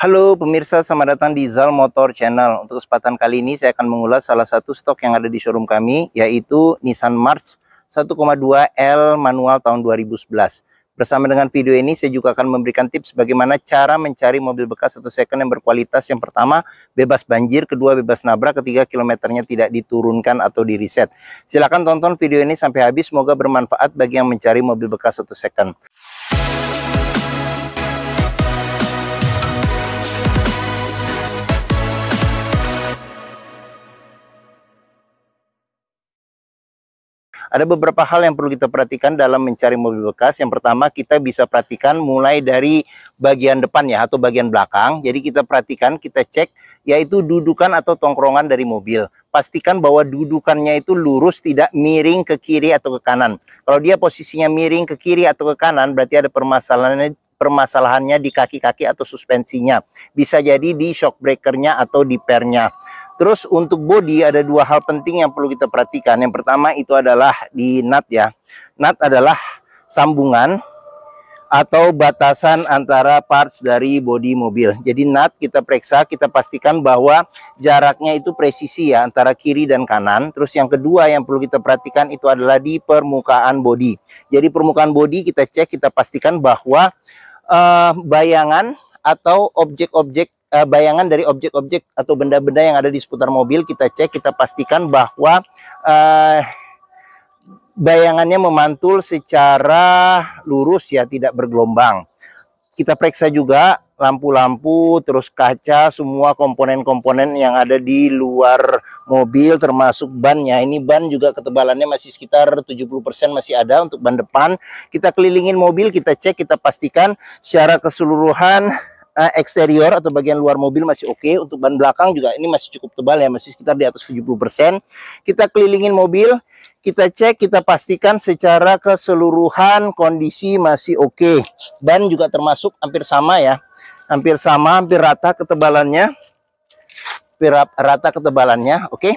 Halo pemirsa, selamat datang di Zal Motor Channel. Untuk kesempatan kali ini saya akan mengulas salah satu stok yang ada di showroom kami, yaitu Nissan March 1,2 L manual tahun 2011. Bersama dengan video ini saya juga akan memberikan tips bagaimana cara mencari mobil bekas atau second yang berkualitas. Yang pertama, bebas banjir, kedua bebas nabrak, ketiga kilometernya tidak diturunkan atau di reset. Silahkan tonton video ini sampai habis, semoga bermanfaat bagi yang mencari mobil bekas atau second. Ada beberapa hal yang perlu kita perhatikan dalam mencari mobil bekas. Yang pertama, kita bisa perhatikan mulai dari bagian depan ya, atau bagian belakang. Jadi kita perhatikan, kita cek, yaitu dudukan atau tongkrongan dari mobil. Pastikan bahwa dudukannya itu lurus, tidak miring ke kiri atau ke kanan. Kalau dia posisinya miring ke kiri atau ke kanan, berarti ada permasalahannya di kaki-kaki atau suspensinya. Bisa jadi di shock breakernya atau di pernya. Terus untuk bodi ada dua hal penting yang perlu kita perhatikan. Yang pertama itu adalah di nut ya. Nut adalah sambungan atau batasan antara parts dari bodi mobil. Jadi nut kita periksa, kita pastikan bahwa jaraknya itu presisi ya antara kiri dan kanan. Terus yang kedua yang perlu kita perhatikan itu adalah di permukaan bodi. Jadi permukaan bodi kita cek, kita pastikan bahwa bayangan atau objek-objek bayangan dari objek-objek atau benda-benda yang ada di seputar mobil kita cek, kita pastikan bahwa bayangannya memantul secara lurus ya, tidak bergelombang. Kita periksa juga lampu-lampu, terus kaca, semua komponen-komponen yang ada di luar mobil termasuk bannya. Ini ban juga ketebalannya masih sekitar 70% masih ada untuk ban depan. Kita kelilingin mobil, kita cek, kita pastikan secara keseluruhan eksterior atau bagian luar mobil masih oke. Untuk ban belakang juga ini masih cukup tebal ya, masih sekitar di atas 70%. Kita kelilingin mobil, kita cek, kita pastikan secara keseluruhan kondisi masih oke. Ban juga termasuk hampir sama ya, hampir sama, hampir rata ketebalannya, oke.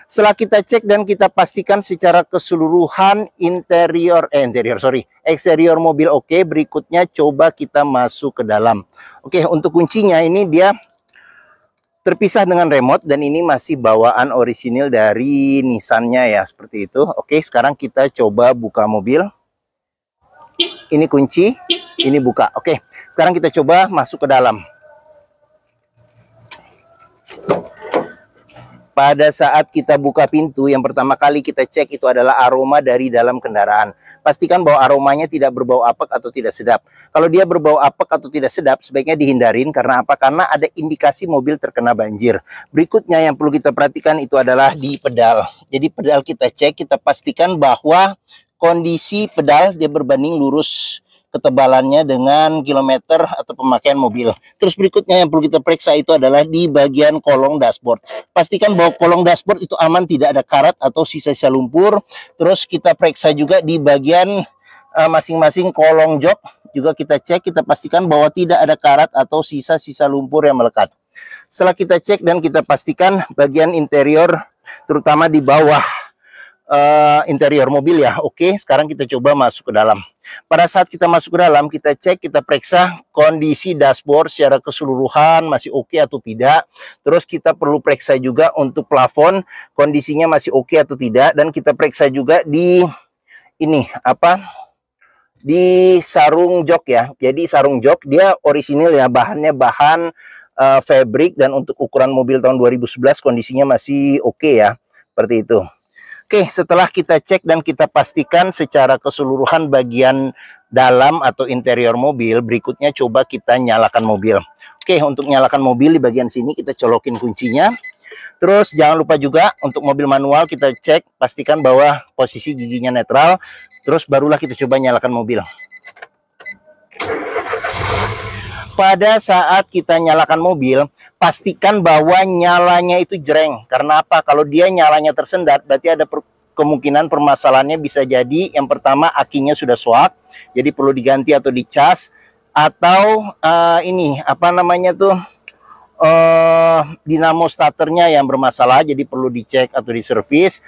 Setelah kita cek dan kita pastikan secara keseluruhan eksterior mobil oke, berikutnya coba kita masuk ke dalam. Oke, untuk kuncinya ini dia terpisah dengan remote dan ini masih bawaan orisinil dari Nissan-nya ya, seperti itu. Oke, sekarang kita coba buka mobil. Ini kunci, ini buka. Oke, sekarang kita coba masuk ke dalam. Pada saat kita buka pintu, yang pertama kali kita cek itu adalah aroma dari dalam kendaraan. Pastikan bahwa aromanya tidak berbau apek atau tidak sedap. Kalau dia berbau apek atau tidak sedap, sebaiknya dihindarin. Karena apa? Karena ada indikasi mobil terkena banjir. Berikutnya yang perlu kita perhatikan itu adalah di pedal. Jadi pedal kita cek, kita pastikan bahwa kondisi pedal dia berbanding lurus ketebalannya dengan kilometer atau pemakaian mobil. Terus berikutnya yang perlu kita periksa itu adalah di bagian kolong dashboard. Pastikan bahwa kolong dashboard itu aman, tidak ada karat atau sisa-sisa lumpur. Terus kita periksa juga di bagian masing-masing kolong jok. Juga kita cek, kita pastikan bahwa tidak ada karat atau sisa-sisa lumpur yang melekat. Setelah kita cek dan kita pastikan bagian interior, terutama di bawah interior mobil ya, oke. Sekarang kita coba masuk ke dalam. Pada saat kita masuk ke dalam, kita cek, kita periksa kondisi dashboard secara keseluruhan masih oke atau tidak. Terus kita perlu periksa juga untuk plafon, kondisinya masih oke atau tidak. Dan kita periksa juga di ini di sarung jok ya. Jadi sarung jok dia orisinil ya, bahannya bahan fabric, dan untuk ukuran mobil tahun 2011 kondisinya masih oke ya, seperti itu. Oke, setelah kita cek dan kita pastikan secara keseluruhan bagian dalam atau interior mobil, berikutnya coba kita nyalakan mobil. Oke, untuk nyalakan mobil di bagian sini kita colokin kuncinya. Terus jangan lupa juga untuk mobil manual kita cek, pastikan bahwa posisi giginya netral. Terus barulah kita coba nyalakan mobil. Pada saat kita nyalakan mobil, pastikan bahwa nyalanya itu jreng. Karena apa? Kalau dia nyalanya tersendat, berarti ada kemungkinan permasalahannya bisa jadi yang pertama akinya sudah swak, jadi perlu diganti atau dicas. Atau dinamo starternya yang bermasalah, jadi perlu dicek atau diservis.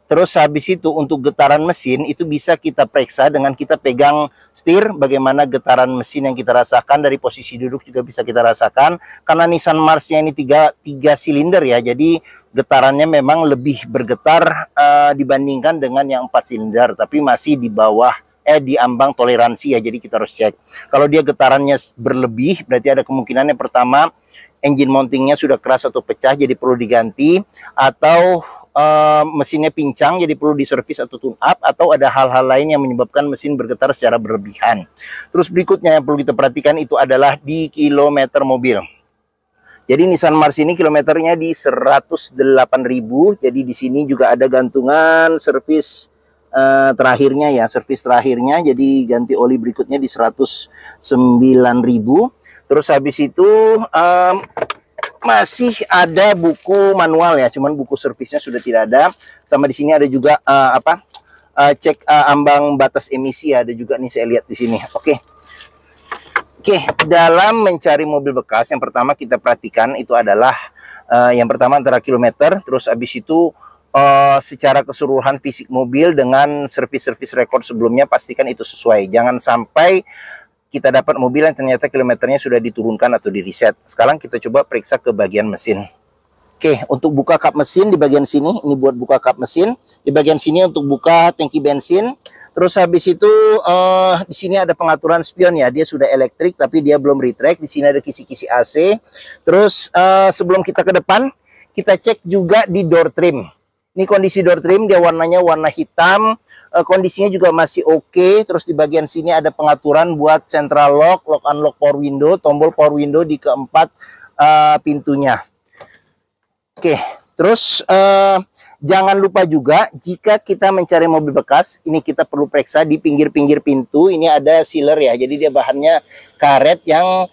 Terus habis itu untuk getaran mesin itu bisa kita periksa dengan kita pegang setir, bagaimana getaran mesin yang kita rasakan dari posisi duduk juga bisa kita rasakan. Karena Nissan Mars-nya ini tiga silinder ya, jadi getarannya memang lebih bergetar dibandingkan dengan yang 4 silinder, tapi masih di bawah di ambang toleransi ya, jadi kita harus cek. Kalau dia getarannya berlebih, berarti ada kemungkinan yang pertama engine mountingnya sudah keras atau pecah, jadi perlu diganti, atau mesinnya pincang jadi perlu diservis atau tune up, atau ada hal-hal lain yang menyebabkan mesin bergetar secara berlebihan. Terus berikutnya yang perlu kita perhatikan itu adalah di kilometer mobil. Jadi Nissan Mars ini kilometernya di 108.000. Jadi di sini juga ada gantungan servis terakhirnya ya, servis terakhirnya. Jadi ganti oli berikutnya di 109.000. Terus habis itu masih ada buku manual ya, cuman buku servisnya sudah tidak ada. Sama di sini ada juga cek ambang batas emisi ya, ada juga nih saya lihat di sini. Oke, dalam mencari mobil bekas yang pertama kita perhatikan itu adalah yang pertama antara kilometer, terus habis itu secara keseluruhan fisik mobil dengan servis-servis rekor sebelumnya, pastikan itu sesuai. Jangan sampai kita dapat mobil yang ternyata kilometernya sudah diturunkan atau di reset. Sekarang kita coba periksa ke bagian mesin. Oke, untuk buka kap mesin di bagian sini, ini buat buka kap mesin. Di bagian sini untuk buka tangki bensin. Terus habis itu di sini ada pengaturan spion ya. Dia sudah elektrik tapi dia belum retract. Di sini ada kisi-kisi AC. Terus sebelum kita ke depan, kita cek juga di door trim. Ini kondisi door trim, dia warnanya warna hitam, kondisinya juga masih oke. Terus di bagian sini ada pengaturan buat central lock, lock unlock power window, tombol power window di keempat pintunya. Oke, terus jangan lupa juga jika kita mencari mobil bekas, ini kita perlu periksa di pinggir-pinggir pintu. Ini ada sealer ya, jadi dia bahannya karet yang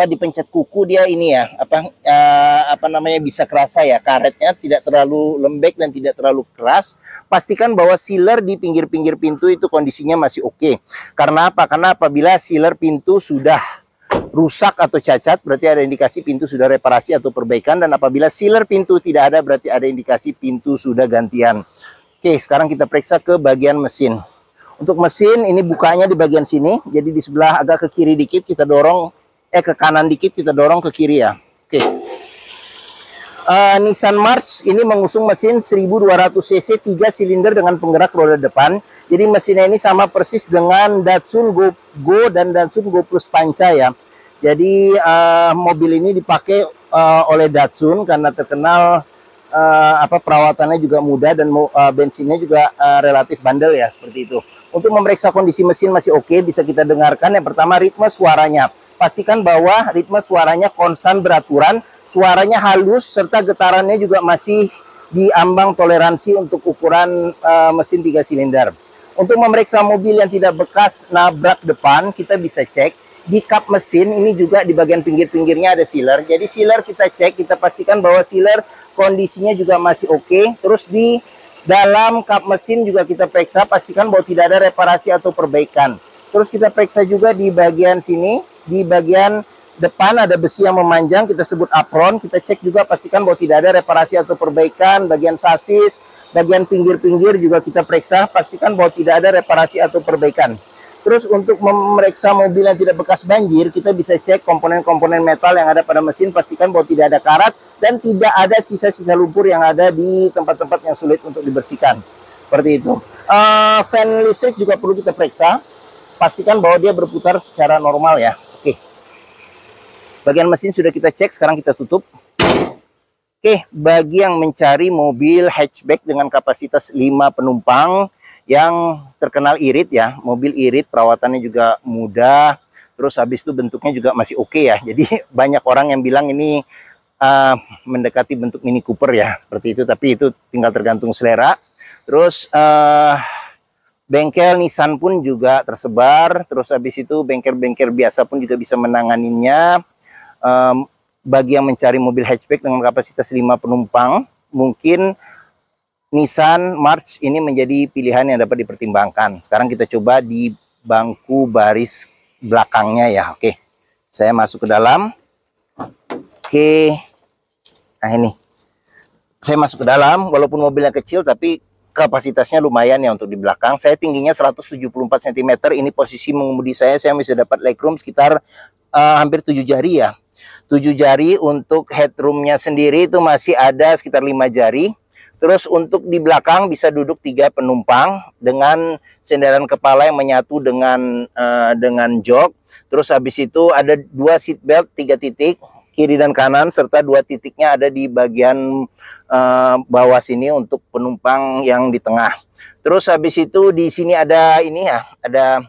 dipencet kuku dia ini ya, namanya bisa kerasa ya, karetnya tidak terlalu lembek dan tidak terlalu keras. Pastikan bahwa sealer di pinggir-pinggir pintu itu kondisinya masih oke. Karena apa? Karena apabila sealer pintu sudah rusak atau cacat, berarti ada indikasi pintu sudah reparasi atau perbaikan, dan apabila sealer pintu tidak ada, berarti ada indikasi pintu sudah gantian. Oke, sekarang kita periksa ke bagian mesin. Untuk mesin ini bukanya di bagian sini, jadi di sebelah agak ke kiri dikit kita dorong, ke kanan dikit kita dorong ke kiri ya. Oke. Nissan March ini mengusung mesin 1200 cc 3 silinder dengan penggerak roda depan. Jadi mesinnya ini sama persis dengan Datsun Go dan Datsun Go Plus Panca ya. Jadi mobil ini dipakai oleh Datsun karena terkenal perawatannya juga mudah dan bensinnya juga relatif bandel ya, seperti itu. Untuk memeriksa kondisi mesin masih oke, bisa kita dengarkan. Yang pertama, ritme suaranya. Pastikan bahwa ritme suaranya konstan beraturan, suaranya halus, serta getarannya juga masih di ambang toleransi untuk ukuran mesin 3 silinder. Untuk memeriksa mobil yang tidak bekas nabrak depan, kita bisa cek di kap mesin. Ini juga di bagian pinggir-pinggirnya ada sealer. Jadi sealer kita cek, kita pastikan bahwa sealer kondisinya juga masih oke. Terus di dalam kap mesin juga kita periksa, pastikan bahwa tidak ada reparasi atau perbaikan. Terus kita periksa juga di bagian sini, di bagian depan ada besi yang memanjang, kita sebut apron. Kita cek juga, pastikan bahwa tidak ada reparasi atau perbaikan. Bagian sasis, bagian pinggir-pinggir juga kita periksa, pastikan bahwa tidak ada reparasi atau perbaikan. Terus untuk memeriksa mobil yang tidak bekas banjir, kita bisa cek komponen-komponen metal yang ada pada mesin, pastikan bahwa tidak ada karat dan tidak ada sisa-sisa lumpur yang ada di tempat-tempat yang sulit untuk dibersihkan. Seperti itu. Fan listrik juga perlu kita periksa, pastikan bahwa dia berputar secara normal ya. Oke. Bagian mesin sudah kita cek, sekarang kita tutup. Oke, bagi yang mencari mobil hatchback dengan kapasitas 5 penumpang yang terkenal irit ya, mobil irit, perawatannya juga mudah, terus habis itu bentuknya juga masih oke ya. Jadi banyak orang yang bilang ini mendekati bentuk Mini Cooper ya, seperti itu, tapi itu tinggal tergantung selera. Terus bengkel Nissan pun juga tersebar, terus habis itu bengkel-bengkel biasa pun juga bisa menanganinya. Bagi yang mencari mobil hatchback dengan kapasitas 5 penumpang, mungkin Nissan March ini menjadi pilihan yang dapat dipertimbangkan. Sekarang kita coba di bangku baris belakangnya ya. Oke, saya masuk ke dalam. Oke, nah ini saya masuk ke dalam, walaupun mobilnya kecil tapi kapasitasnya lumayan ya untuk di belakang. Saya tingginya 174 cm. Ini posisi mengemudi saya bisa dapat legroom sekitar hampir 7 jari ya. 7 jari. Untuk headroomnya sendiri itu masih ada sekitar 5 jari. Terus untuk di belakang bisa duduk 3 penumpang dengan senderan kepala yang menyatu dengan jok. Terus habis itu ada 2 seat belt 3 titik kiri dan kanan, serta 2 titiknya ada di bagian bawah sini untuk penumpang yang di tengah. Terus habis itu di sini ada ini ya, ada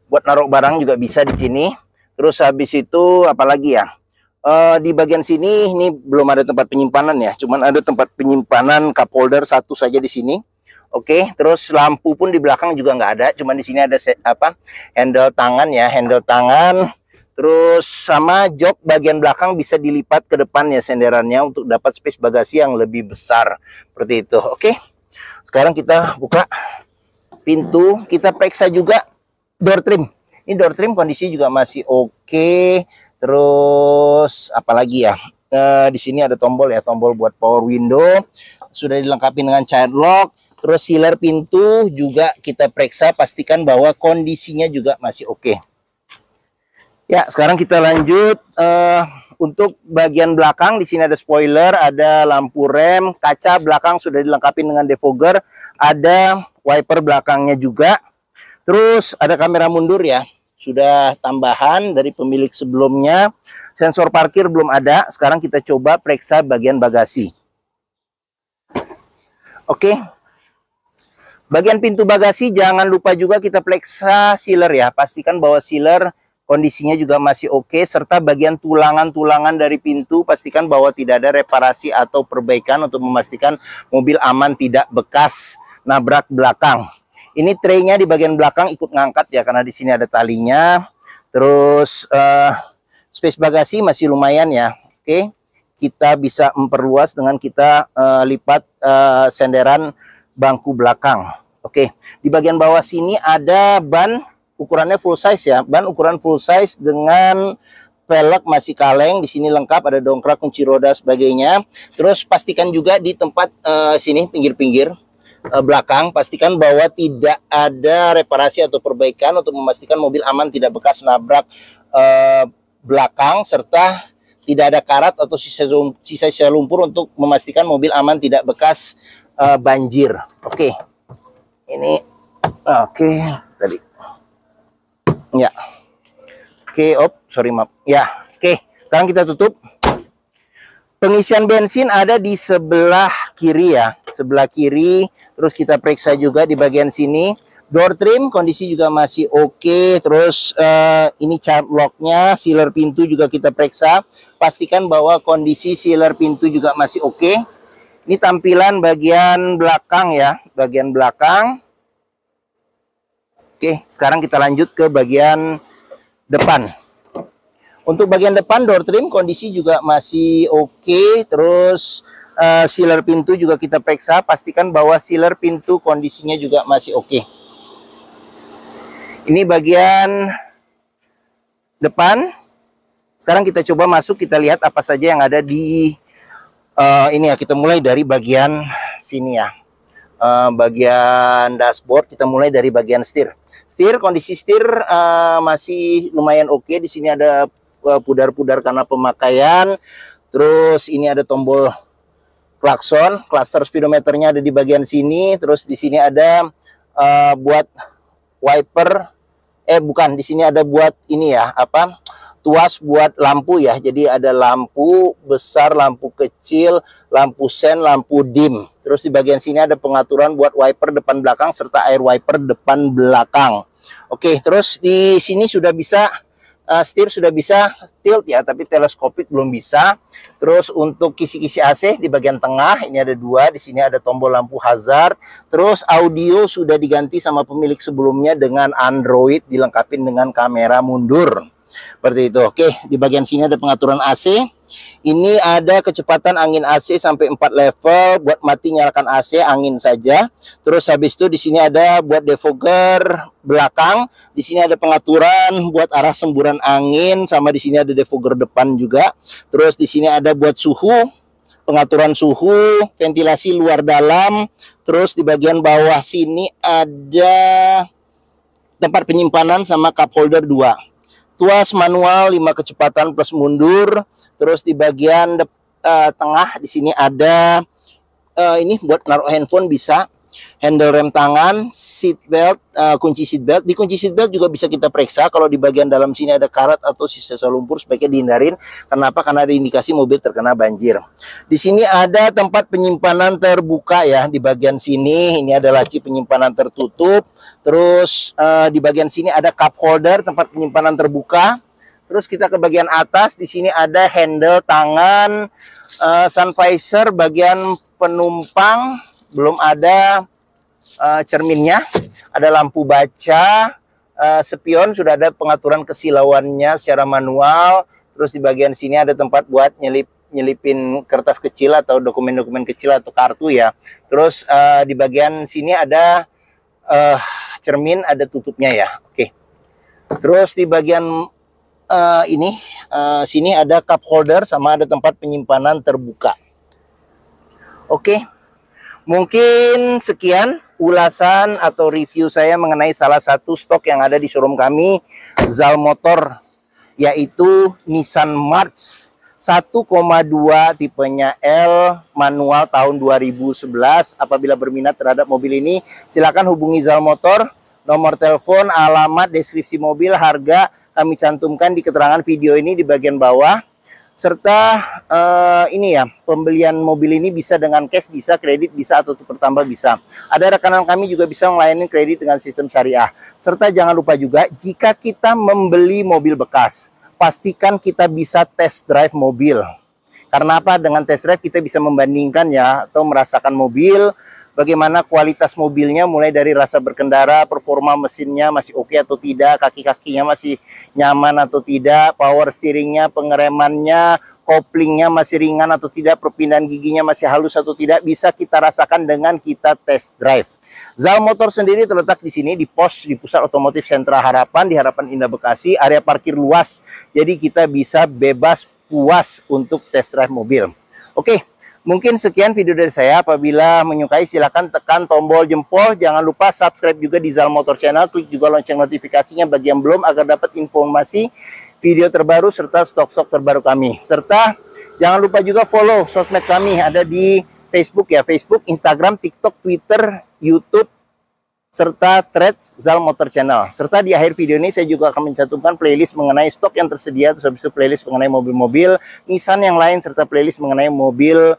buat naruh barang juga bisa di sini. Terus habis itu apalagi ya? Di bagian sini ini belum ada tempat penyimpanan ya, cuman ada tempat penyimpanan cup holder satu saja di sini. Oke, terus lampu pun di belakang juga nggak ada, cuman di sini ada handle tangan ya, handle tangan. Terus sama jok bagian belakang bisa dilipat ke depan ya senderannya untuk dapat space bagasi yang lebih besar seperti itu. Oke, sekarang kita buka pintu, kita periksa juga door trim. Ini door trim kondisi juga masih oke. Terus apalagi ya, di sini ada tombol ya, tombol buat power window, sudah dilengkapi dengan child lock. Terus sealer pintu juga kita periksa, pastikan bahwa kondisinya juga masih oke. Ya, sekarang kita lanjut. Untuk bagian belakang di sini ada spoiler, ada lampu rem, kaca belakang sudah dilengkapi dengan defogger, ada wiper belakangnya juga. Terus ada kamera mundur ya, sudah tambahan dari pemilik sebelumnya. Sensor parkir belum ada. Sekarang kita coba periksa bagian bagasi. Oke. Bagian pintu bagasi jangan lupa juga kita periksa sealer ya. Pastikan bahwa sealer kondisinya juga masih oke, serta bagian tulangan-tulangan dari pintu pastikan bahwa tidak ada reparasi atau perbaikan untuk memastikan mobil aman tidak bekas nabrak belakang. Ini traynya di bagian belakang ikut ngangkat ya, karena di sini ada talinya. Terus space bagasi masih lumayan ya. Oke, kita bisa memperluas dengan kita lipat senderan bangku belakang. Oke, di bagian bawah sini ada ban ukurannya full size ya, ban ukuran full size dengan velg masih kaleng. Di sini lengkap, ada dongkrak, kunci roda, sebagainya. Terus pastikan juga di tempat sini pinggir-pinggir belakang, pastikan bahwa tidak ada reparasi atau perbaikan untuk memastikan mobil aman tidak bekas nabrak belakang, serta tidak ada karat atau sisa lumpur untuk memastikan mobil aman tidak bekas banjir. Oke, ini oke tadi ya, oke, sorry maaf ya. Oke, sekarang kita tutup. Pengisian bensin ada di sebelah kiri ya, sebelah kiri. Terus kita periksa juga di bagian sini. Door trim kondisi juga masih oke. Terus ini child locknya, sealer pintu juga kita periksa. Pastikan bahwa kondisi sealer pintu juga masih oke. Ini tampilan bagian belakang ya, bagian belakang. Oke, sekarang kita lanjut ke bagian depan. Untuk bagian depan door trim kondisi juga masih oke. Terus sealer pintu juga kita periksa, pastikan bahwa sealer pintu kondisinya juga masih oke. Ini bagian depan. Sekarang kita coba masuk, kita lihat apa saja yang ada di ini ya. Kita mulai dari bagian sini ya, bagian dashboard. Kita mulai dari bagian setir. Kondisi setir masih lumayan oke. Di sini ada pudar-pudar karena pemakaian. Terus ini ada tombol klakson, cluster speedometernya ada di bagian sini. Terus di sini ada buat wiper, bukan, di sini ada buat ini ya, tuas buat lampu ya. Jadi ada lampu besar, lampu kecil, lampu sen, lampu dim. Terus di bagian sini ada pengaturan buat wiper depan belakang serta air wiper depan belakang. Oke, terus di sini sudah bisa setir, sudah bisa tilt ya, tapi teleskopik belum bisa. Terus untuk kisi-kisi AC di bagian tengah ini ada 2, di sini ada tombol lampu hazard. Terus audio sudah diganti sama pemilik sebelumnya dengan Android, dilengkapi dengan kamera mundur. Seperti itu. Oke, di bagian sini ada pengaturan AC. Ini ada kecepatan angin AC sampai 4 level. Buat mati nyalakan AC, angin saja. Terus habis itu di sini ada buat defogger belakang. Di sini ada pengaturan buat arah semburan angin, sama di sini ada defogger depan juga. Terus di sini ada buat suhu pengaturan suhu, ventilasi luar dalam. Terus di bagian bawah sini ada tempat penyimpanan sama cup holder 2. Tuas manual 5 kecepatan plus mundur. Terus di bagian tengah di sini ada ini buat naruh handphone bisa. Handle rem tangan, seat belt, kunci seat belt. Di kunci seat belt juga bisa kita periksa kalau di bagian dalam sini ada karat atau sisa lumpur, sebaiknya dihindarin. Kenapa? Karena ada indikasi mobil terkena banjir. Di sini ada tempat penyimpanan terbuka ya, di bagian sini ini ada laci penyimpanan tertutup. Terus di bagian sini ada cup holder, tempat penyimpanan terbuka. Terus kita ke bagian atas, di sini ada handle tangan, sun visor bagian penumpang. Belum ada cerminnya, ada lampu baca, spion sudah ada pengaturan kesilauannya secara manual. Terus di bagian sini ada tempat buat nyelipin kertas kecil atau dokumen-dokumen kecil atau kartu ya. Terus di bagian sini ada cermin, ada tutupnya ya. Oke. Terus di bagian sini ada cup holder sama ada tempat penyimpanan terbuka. Oke. Mungkin sekian ulasan atau review saya mengenai salah satu stok yang ada di showroom kami, Zal Motor, yaitu Nissan March 1,2 tipenya L manual tahun 2011. Apabila berminat terhadap mobil ini, silakan hubungi Zal Motor. Nomor telepon, alamat, deskripsi mobil, harga kami cantumkan di keterangan video ini di bagian bawah. Serta ini ya, pembelian mobil ini bisa dengan cash, bisa kredit, bisa atau tukar tambah bisa. Ada rekanan kami juga bisa melayani kredit dengan sistem syariah. Serta jangan lupa juga, jika kita membeli mobil bekas, pastikan kita bisa test drive mobil. Karena apa? Dengan test drive kita bisa membandingkan ya, atau merasakan mobil, bagaimana kualitas mobilnya, mulai dari rasa berkendara, performa mesinnya masih oke atau tidak, kaki-kakinya masih nyaman atau tidak, power steeringnya, pengeremannya, koplingnya masih ringan atau tidak, perpindahan giginya masih halus atau tidak, bisa kita rasakan dengan kita test drive. Zal Motor sendiri terletak di sini di pos di Pusat Otomotif Sentra Harapan, di Harapan Indah Bekasi, area parkir luas. Jadi kita bisa bebas puas untuk test drive mobil. Oke. Mungkin sekian video dari saya. Apabila menyukai silahkan tekan tombol jempol. Jangan lupa subscribe juga di Zal Motor Channel. Klik juga lonceng notifikasinya bagi yang belum agar dapat informasi video terbaru serta stok-stok terbaru kami. Serta jangan lupa juga follow sosmed kami. Ada di Facebook ya. Facebook, Instagram, TikTok, Twitter, YouTube, serta Threads Zal Motor Channel. Serta di akhir video ini saya juga akan mencantumkan playlist mengenai stok yang tersedia. Terus habis itu playlist mengenai mobil-mobil Nissan yang lain. Serta playlist mengenai mobil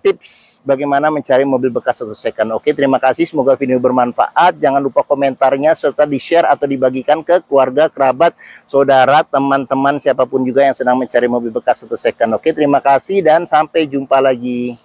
tips bagaimana mencari mobil bekas atau second. Oke, terima kasih, semoga video bermanfaat. Jangan lupa komentarnya serta di-share atau dibagikan ke keluarga, kerabat, saudara, teman-teman, siapapun juga yang sedang mencari mobil bekas atau second. Oke, terima kasih dan sampai jumpa lagi.